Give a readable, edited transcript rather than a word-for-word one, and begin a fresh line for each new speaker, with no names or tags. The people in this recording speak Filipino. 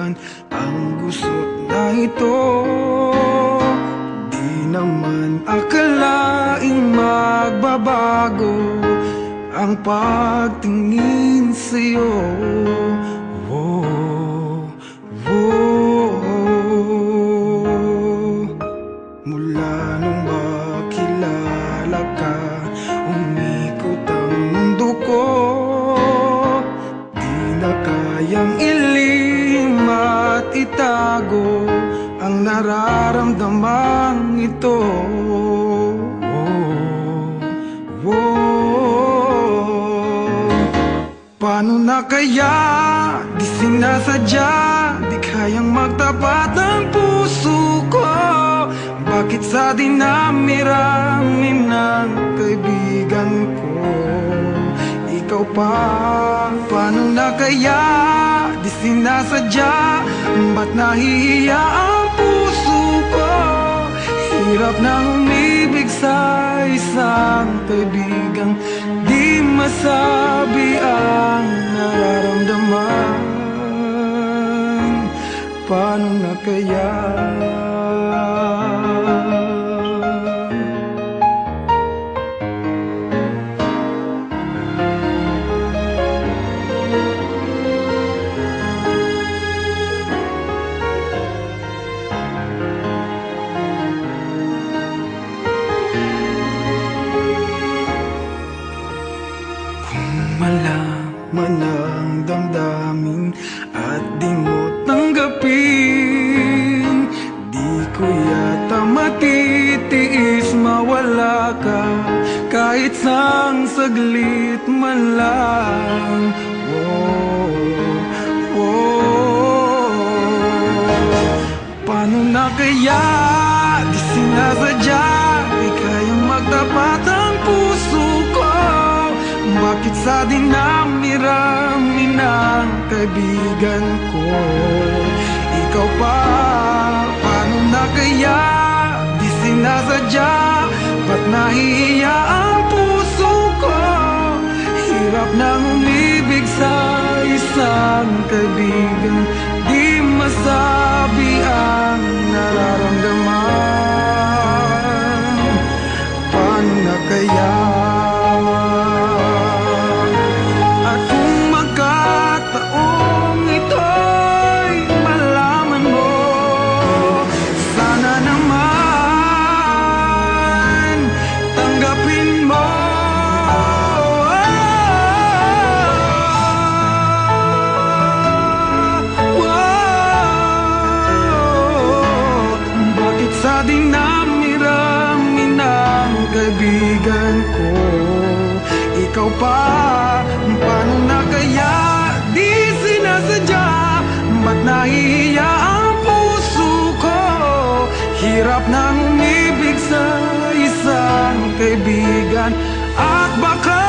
kaibigan ang gusot na ito. Di naman akalaing magbabago ang pagtingin sa'yo. Oh, oh, mula nung makilala ka, umikot ang mundo ko. Di na kayang ilihim at itago ang nararamdaman ito. Oh, oh. Paano na kaya? Di sinasadya, di kayang magtapat ang puso ko. Bakit sa dinami-rami ng kaibigan ko ikaw pa? Paano na kaya? Di sinasadya, ba't nahihiya ang puso ko? Hirap nang umibig sa isang kaibigang di masabi ang nararamdaman. Paano na kaya? Malaman ang damdamin at di mo tanggapin, di ko yata matitiis mawala ka kahit sang saglit man lang. Oh, oh. Paano na kaya? Di sinasadya, di kayang magtapat ang puso ko. Bakit sa dinami-rami ng kaibigan ko ikaw pa? Paano na kaya? Di sinasadya, ba't nahihiya ang puso ko? Hirap nang umibig sa isang kaibigan di masabi ang nararamdaman. Paano na kaya? Sa dinami-rami ng kaibigan ko ikaw pa? Paano na kaya? Di sinasadya, ba't nahihiya ang puso ko? Hirap nang umibig sa isang kaibigan at baka